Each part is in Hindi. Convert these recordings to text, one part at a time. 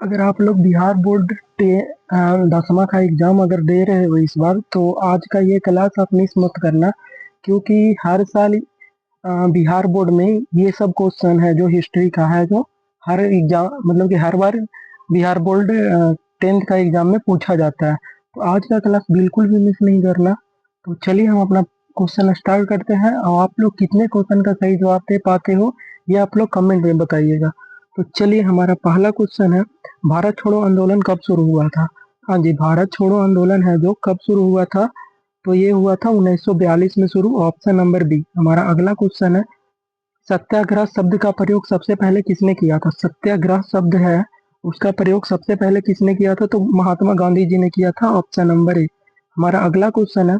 अगर आप लोग बिहार बोर्ड 10वां का एग्जाम अगर दे रहे हो इस बार, तो आज का ये क्लास आप मिस मत करना, क्योंकि हर साल बिहार बोर्ड में ये सब क्वेश्चन है जो हिस्ट्री का है, जो हर एग्जाम मतलब कि हर बार बिहार बोर्ड 10th का एग्जाम में पूछा जाता है। तो आज का क्लास बिल्कुल भी मिस नहीं करना। तो चलिए हम अपना क्वेश्चन स्टार्ट करते हैं, और आप लोग कितने क्वेश्चन का सही जवाब दे पाते हो ये आप लोग कमेंट में बताइएगा। तो चलिए हमारा पहला क्वेश्चन है, भारत छोड़ो आंदोलन कब शुरू हुआ था? हाँ जी, भारत छोड़ो आंदोलन है जो कब शुरू हुआ था? तो ये हुआ था 1942 में शुरू, ऑप्शन नंबर बी। हमारा अगला क्वेश्चन है, सत्याग्रह शब्द का प्रयोग सबसे पहले किसने किया था? सत्याग्रह शब्द है उसका प्रयोग सबसे पहले किसने किया था? तो महात्मा गांधी जी ने किया था, ऑप्शन नंबर ए। हमारा अगला क्वेश्चन है,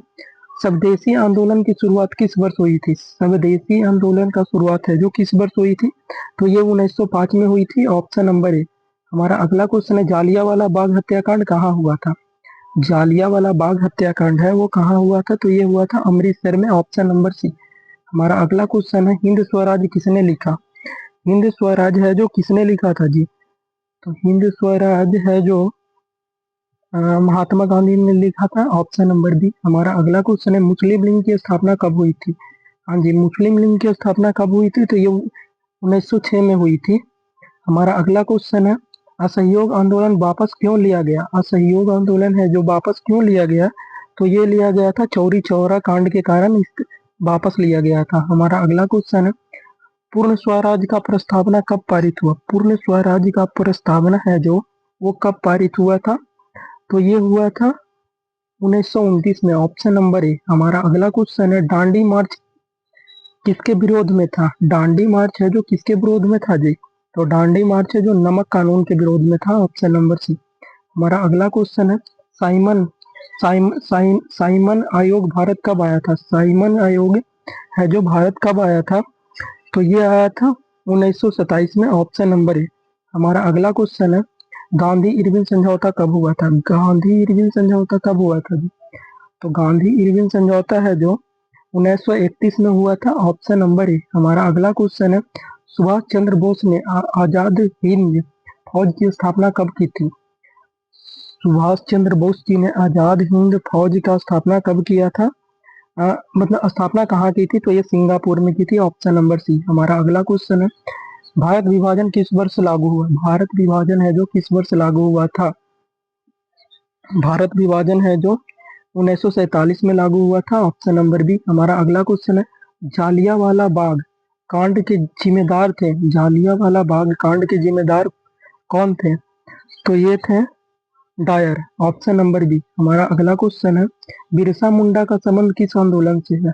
स्वदेशी आंदोलन की शुरुआत किस वर्ष हुई थी? स्वदेशी आंदोलन का शुरुआत है जो किस वर्ष हुई थी? तो ये 1905 में हुई थी, ऑप्शन नंबर ए। हमारा अगला क्वेश्चन है, जालियांवाला बाग हत्याकांड कहाँ हुआ था? जालियांवाला बाग हत्याकांड है वो कहाँ हुआ था? तो ये हुआ था अमृतसर में, ऑप्शन नंबर सी। हमारा अगला क्वेश्चन है, हिंद स्वराज किसने लिखा? हिंद स्वराज है जो किसने लिखा था जी? तो हिंद स्वराज है जो महात्मा गांधी ने लिखा था, ऑप्शन नंबर बी। हमारा अगला क्वेश्चन है, मुस्लिम लीग की स्थापना कब हुई थी? हाँ जी, मुस्लिम लीग की स्थापना कब हुई थी? तो ये 1906 में हुई थी। हमारा अगला क्वेश्चन है, असहयोग आंदोलन वापस क्यों लिया गया? असहयोग आंदोलन है जो वापस क्यों लिया गया? तो ये लिया गया था चौरी चौरा कांड के कारण वापस लिया गया था। हमारा अगला क्वेश्चन है, पूर्ण स्वराज का प्रस्तावना कब पारित हुआ? पूर्ण स्वराज का प्रस्तावना है जो वो कब पारित हुआ था? तो ये हुआ था 1929 में, ऑप्शन नंबर ए। हमारा अगला क्वेश्चन है, दांडी मार्च किसके विरोध में था? दांडी मार्च है जो किसके विरोध में था जी? तो दांडी मार्च है जो नमक कानून के विरोध में था, ऑप्शन नंबर सी। हमारा अगला क्वेश्चन है, साइमन साइमन आयोग भारत कब आया था? साइमन आयोग है जो भारत कब आया था? तो ये आया था 1927 में, ऑप्शन नंबर ए। हमारा अगला क्वेश्चन है, गांधी इरविन समझौता कब हुआ था? गांधी इरविन समझौता कब हुआ था जी? तो गांधी इरविन समझौता है जो 1931 में हुआ था, ऑप्शन नंबर ए। हमारा अगला क्वेश्चन है, सुभाष चंद्र बोस ने आजाद हिंद फौज की स्थापना कब की थी? सुभाष चंद्र बोस जी ने आजाद हिंद फौज का स्थापना कब किया था? मतलब स्थापना कहाँ की थी? तो ये सिंगापुर में की थी, ऑप्शन नंबर सी। हमारा अगला क्वेश्चन है, भारत विभाजन किस वर्ष लागू हुआ? भारत विभाजन है जो किस वर्ष लागू हुआ था? भारत विभाजन है जो 1947 में लागू हुआ था, ऑप्शन नंबर बी। हमारा अगला क्वेश्चन है, जालियांवाला बाग कांड के जिम्मेदार थे? जालियांवाला बाग कांड के जिम्मेदार कौन थे? तो ये थे डायर, ऑप्शन नंबर बी। हमारा अगला क्वेश्चन है, बिरसा मुंडा का संबंध किस आंदोलन से है?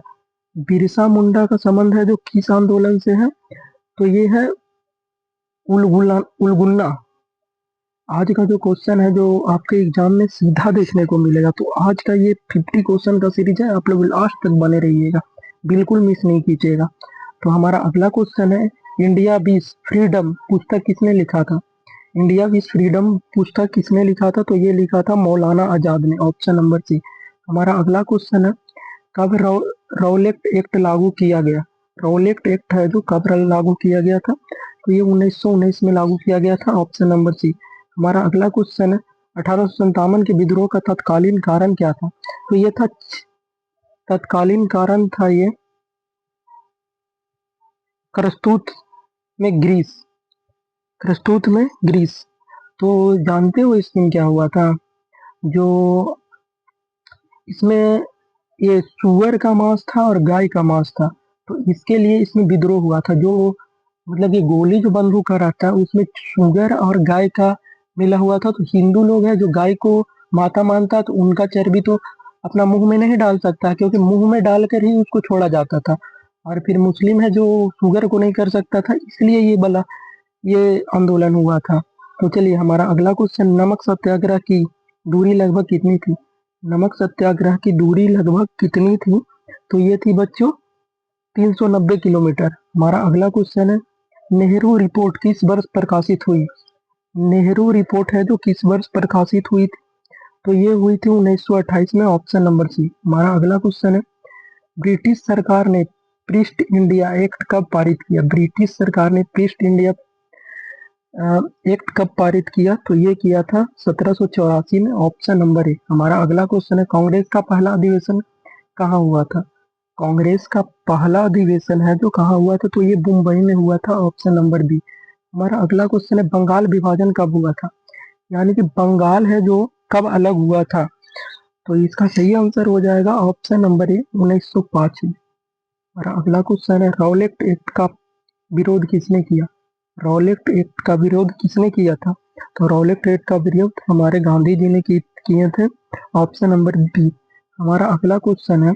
बिरसा मुंडा का संबंध है जो किस आंदोलन से है? तो ये है उलगुल्ला। आज का जो क्वेश्चन है जो आपके एग्जाम में सीधा देखने को मिलेगा, तो आज का ये 50 क्वेश्चन का सीरीज है, आप लोग लास्ट तक बने रहिएगा, बिल्कुल मिस नहीं कीजिएगा। तो हमारा अगला क्वेश्चन है, इंडिया बीस फ्रीडम पुस्तक किसने लिखा था? इंडिया बीस फ्रीडम पुस्तक किसने लिखा था? तो ये लिखा था मौलाना आजाद ने, ऑप्शन नंबर सी। हमारा अगला क्वेश्चन है, कब रौलेट एक्ट लागू किया गया? रौलेट एक्ट है जो कब लागू किया गया था? तो ये 1919 में लागू किया गया था, ऑप्शन नंबर सी। हमारा अगला क्वेश्चन है, 1857 के विद्रोह का तत्कालीन कारण क्या था? तो ये था, तत्कालीन कारण था ये करस्तूत में ग्रीस, करस्तूत में ग्रीस। तो जानते हो इस दिन क्या हुआ था? जो इसमें ये सुअर का मांस था और गाय का मांस था, तो इसके लिए इसमें विद्रोह हुआ था। जो मतलब ये गोली जो बंदूक का रहता है उसमें सुअर और गाय का मिला हुआ था। तो हिंदू लोग है जो गाय को माता मानता, तो उनका चर्बी तो अपना मुंह में नहीं डाल सकता, क्योंकि मुंह में डालकर ही उसको छोड़ा जाता था। और फिर मुस्लिम है जो शुगर को नहीं कर सकता था, इसलिए ये आंदोलन हुआ था। तो चलिए हमारा अगला क्वेश्चन, नमक सत्याग्रह की दूरी लगभग कितनी थी? नमक सत्याग्रह की दूरी लगभग कितनी थी? तो ये थी बच्चों 390 किलोमीटर। हमारा अगला क्वेश्चन है, नेहरू रिपोर्ट किस वर्ष प्रकाशित हुई? नेहरू रिपोर्ट है जो किस वर्ष प्रकाशित हुई थी? तो ये हुई थी 1928 में, ऑप्शन नंबर सी। हमारा अगला क्वेश्चन है, ब्रिटिश सरकार ने प्रीस्ट इंडिया एक्ट कब पारित किया? ब्रिटिश सरकार ने प्रीस्ट इंडिया एक्ट कब पारित किया? तो ये किया था 1784 में, ऑप्शन नंबर ए। हमारा अगला क्वेश्चन है, कांग्रेस का पहला अधिवेशन कहाँ हुआ था? कांग्रेस का पहला अधिवेशन है जो कहाँ हुआ था? तो ये मुंबई में हुआ था, ऑप्शन नंबर बी। हमारा अगला क्वेश्चन है, बंगाल विभाजन कब हुआ था? यानी कि बंगाल है जो कब अलग हुआ था? तो इसका सही आंसर हो जाएगा ऑप्शन नंबर ए, 1905 में। हमारा अगला क्वेश्चन है, रॉलेट एक्ट का विरोध किसने किया? रॉलेट एक्ट का विरोध किसने किया था? तो रॉलेट एक्ट का विरोध हमारे गांधी जी ने किए थे, ऑप्शन नंबर बी। हमारा अगला क्वेश्चन है,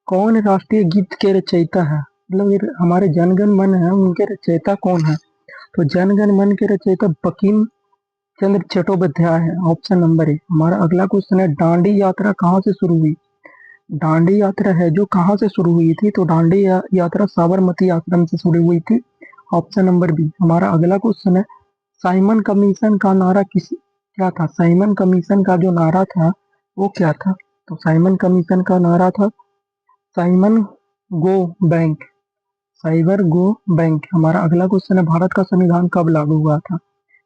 कौन राष्ट्रीय गीत के रचयिता है? मतलब ये हमारे जनगण मन है, उनके रचयिता कौन है? तो जनगण मन के रचयिता बंकिम चंद्र चट्टोपाध्याय है, ऑप्शन नंबर ए। हमारा अगला क्वेश्चन है, दांडी यात्रा कहाँ से शुरू हुई? दांडी यात्रा है जो कहाँ से शुरू हुई थी? तो दांडी यात्रा साबरमती आश्रम से शुरू हुई थी, ऑप्शन नंबर बी। हमारा अगला क्वेश्चन है, साइमन कमीशन का नारा क्या था? साइमन कमीशन का जो नारा था वो क्या था? तो साइमन कमीशन का नारा था, साइमन गो बैंक, साइबर गो बैंक। हमारा अगला क्वेश्चन है, भारत का संविधान कब लागू हुआ था?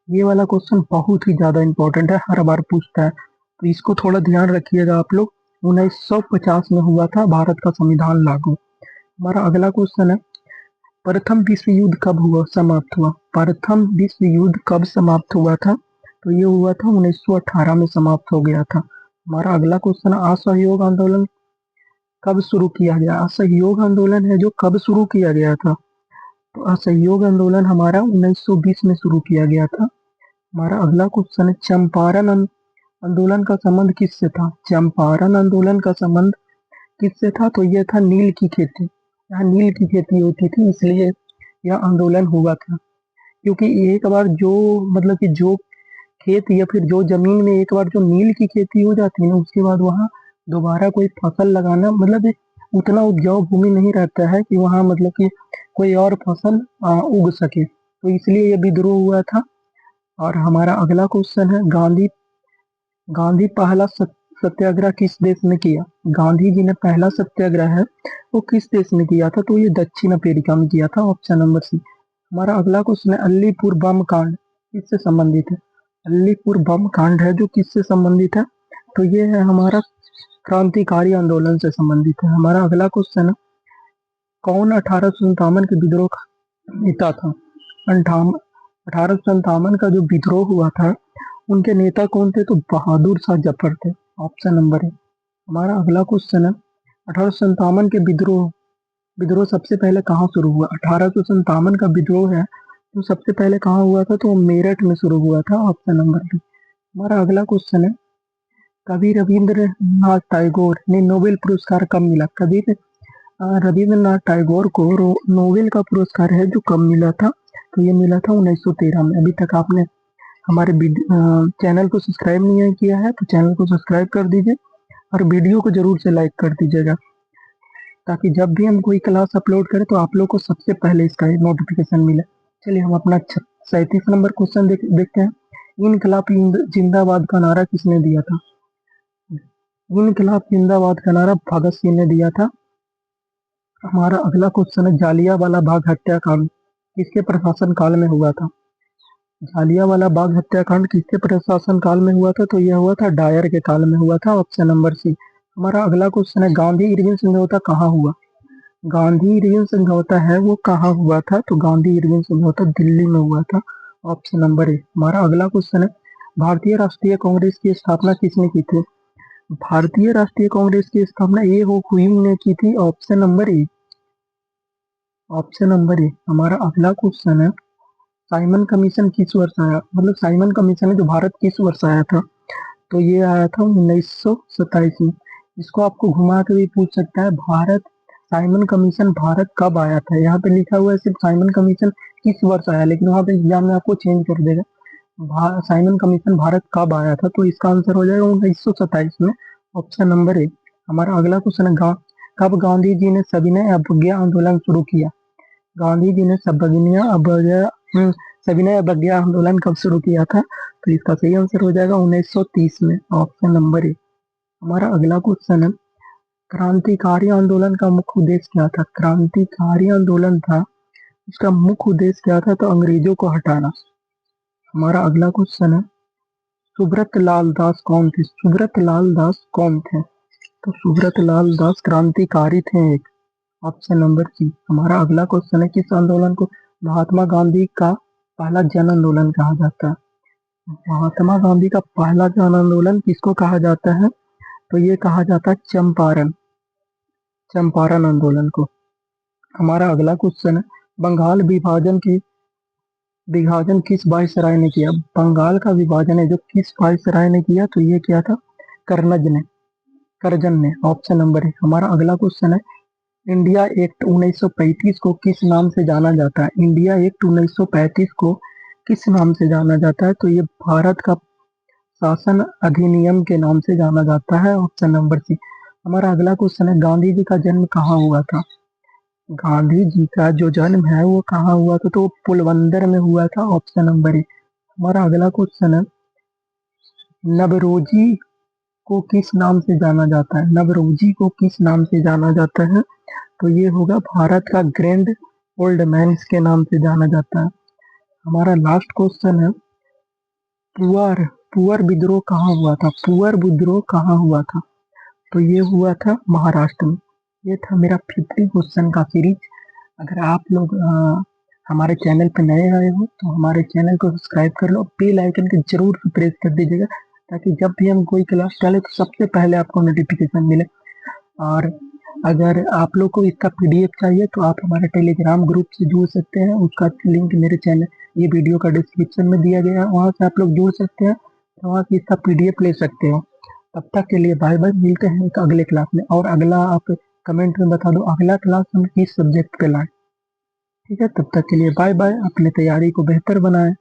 ये वाला क्वेश्चन बहुत ही ज्यादा इंपॉर्टेंट है, हर बार पूछता है, तो इसको थोड़ा ध्यान रखिएगा आप लोग। 1950 में हुआ था भारत का संविधान लागू। हमारा अगला क्वेश्चन है, प्रथम विश्व युद्ध कब समाप्त हुआ? प्रथम विश्व युद्ध कब समाप्त हुआ था? तो ये हुआ था 1918 में समाप्त हो गया था। हमारा अगला क्वेश्चन, असहयोग आंदोलन कब शुरू किया गया? असहयोग आंदोलन है जो कब शुरू किया गया था? तो असहयोग आंदोलन हमारा 1920 में शुरू किया गया था। हमारा अगला क्वेश्चन है, चंपारण आंदोलन का संबंध किससे था? चंपारण आंदोलन का संबंध किससे था? तो यह था नील की खेती। यहाँ नील की खेती होती थी, इसलिए यह आंदोलन हुआ था। क्योंकि एक बार जो मतलब कि जो खेत या फिर जो जमीन में एक बार जो नील की खेती हो जाती है ना, उसके बाद वहाँ दोबारा कोई फसल लगाना मतलब उतना उपजाऊ भूमि नहीं रहता है कि वहाँ मतलब कि कोई और फसल उग सके, तो इसलिए यह विद्रोह हुआ था। और हमारा अगला क्वेश्चन है, गांधी गांधी पहला सत्याग्रह किस देश में किया? गांधी जी ने पहला सत्याग्रह है वो किस देश में किया था? तो ये दक्षिण अफ्रीका में किया था, ऑप्शन नंबर सी। हमारा अगला क्वेश्चन है, अलीपुर बम कांड किससे संबंधित है? अलीपुर बम कांड है जो किससे संबंधित है? तो ये है हमारा क्रांतिकारी आंदोलन से संबंधित है। हमारा अगला क्वेश्चन है, कौन 1857 के विद्रोह का नेता था? 1857 का जो विद्रोह हुआ था उनके नेता कौन थे? तो बहादुर शाह जफर थे, ऑप्शन नंबर है। हमारा अगला क्वेश्चन है, 1857 के विद्रोह विद्रोह सबसे पहले कहाँ शुरू हुआ? 1857 का विद्रोह है तो सबसे पहले कहाँ हुआ था? तो मेरठ में शुरू हुआ था, ऑप्शन नंबर बी। हमारा अगला क्वेश्चन है, कवि रविंद्रनाथ टैगोर ने नोबेल पुरस्कार कब मिला? रविंद्रनाथ टैगोर को नोबेल का पुरस्कार है जो कब मिला था? तो ये मिला था 1913 में। अभी तक आपने हमारे चैनल को सब्सक्राइब नहीं किया है तो चैनल को सब्सक्राइब कर दीजिए और वीडियो को जरूर से लाइक कर दीजिएगा, ताकि जब भी हम कोई क्लास अपलोड करें तो आप लोग को सबसे पहले इसका नोटिफिकेशन मिले। चलिए हम अपना 37 नंबर क्वेश्चन देखते हैं, इनकलाब जिंदाबाद का नारा किसने दिया था? इनकलाब जिंदाबाद का नारा भगत सिंह ने दिया था। हमारा अगला क्वेश्चन है, जालियांवाला बाग हत्याकांड किसके प्रशासन काल में हुआ था? जालियांवाला बाग हत्याकांड किसके प्रशासन काल में हुआ था? तो यह हुआ था डायर के काल में हुआ था, ऑप्शन नंबर सी। हमारा अगला क्वेश्चन है, गांधी इरविन समझौता कहाँ हुआ? गांधी इरविन समझौता है वो कहाँ हुआ था? तो गांधी इरविन समझौता दिल्ली में हुआ था, ऑप्शन नंबर ए। हमारा अगला क्वेश्चन है, भारतीय राष्ट्रीय कांग्रेस की स्थापना किसने की थी? भारतीय राष्ट्रीय कांग्रेस की स्थापना ए हो हुयूम ने की थी, option number A, option number A. हमारा अगला क्वेश्चन है, साइमन कमीशन किस वर्ष आया? मतलब साइमन कमीशन है जो भारत किस वर्ष आया था? तो ये आया था 1927 में। इसको आपको घुमा के भी पूछ सकता है, भारत साइमन कमीशन भारत कब आया था? यहाँ पे लिखा हुआ है सिर्फ साइमन कमीशन किस वर्ष आया, लेकिन वहाँ पे एग्जाम में आपको चेंज कर देगा, साइमन कमीशन भारत कब आया था? तो इसका आंसर हो जाएगा 1927 में, ऑप्शन नंबर ए। हमारा अगला क्वेश्चन है, कब गांधी जी ने सविनय अवज्ञा आंदोलन शुरू किया? गांधी जी ने सविनय अवज्ञा आंदोलन कब शुरू किया था? तो इसका सही आंसर हो जाएगा 1930 में, ऑप्शन नंबर ए। हमारा अगला क्वेश्चन है, क्रांतिकारी आंदोलन का मुख्य उद्देश्य क्या था? क्रांतिकारी आंदोलन था उसका मुख्य उद्देश्य क्या था? तो अंग्रेजों को हटाना। हमारा अगला क्वेश्चन है, सुब्रत लाल दास कौन थे? सुब्रत लाल दास कौन थे? तो सुब्रत लाल दास क्रांतिकारी थे एक। Option number C. हमारा अगला क्वेश्चन है, किस आंदोलन को महात्मा गांधी का पहला जन आंदोलन कहा जाता है? महात्मा गांधी का पहला जन आंदोलन किसको कहा जाता है? तो ये कहा जाता है चंपारण, चंपारण आंदोलन को। हमारा अगला क्वेश्चन है, बंगाल विभाजन किस वायसराय ने किया? बंगाल का विभाजन है जो किस वायसराय ने किया? तो ये किया था कर्नज ने, करजन ने। ऑप्शन नंबर है। हमारा अगला क्वेश्चन है, इंडिया एक्ट 1935 को किस नाम से जाना जाता है? इंडिया एक्ट 1935 को किस नाम से जाना जाता है? तो ये भारत का शासन अधिनियम के नाम से जाना जाता है। Option number C. हमारा अगला क्वेश्चन है, गांधी जी का जन्म कहाँ हुआ था? गांधी जी का जो जन्म है वो कहाँ हुआ था? तो वो पोरबंदर में हुआ था। Option number A. हमारा अगला क्वेश्चन है, नवरोजी को किस नाम से जाना जाता है? नवरोजी को किस नाम से जाना जाता है? तो ये होगा भारत का ग्रैंड ओल्ड मैन के नाम से जाना जाता है। हमारा लास्ट क्वेश्चन है, पुअर पुअर विद्रोह कहाँ हुआ था? पुअर विद्रोह कहाँ हुआ था? तो ये हुआ था महाराष्ट्र में। ये था मेरा 50 क्वेश्चन का सीरीज। अगर आप लोग हमारे चैनल पर नए आए हो तो हमारे चैनल को सब्सक्राइब कर लो, बेल आइकन को जरूर से प्रेस कर दीजिएगा ताकि जब भी हम कोई क्लास डालें तो सबसे पहले आपको नोटिफिकेशन मिले। और अगर आप लोग को इसका पीडीएफ चाहिए तो आप हमारे टेलीग्राम ग्रुप से जुड़ सकते हैं। उसका लिंक मेरे चैनल ये वीडियो का डिस्क्रिप्शन में दिया गया है, वहाँ से आप लोग जुड़ सकते हैं, तो वहाँ से इसका पीडीएफ ले सकते हो। तब तक के लिए बाय बाय, मिलते हैं एक अगले क्लास में। और अगला आप कमेंट में बता दो अगला क्लास हम किस सब्जेक्ट पे लाएं। ठीक है, तब तक के लिए बाय बाय। अपनी तैयारी को बेहतर बनाएं।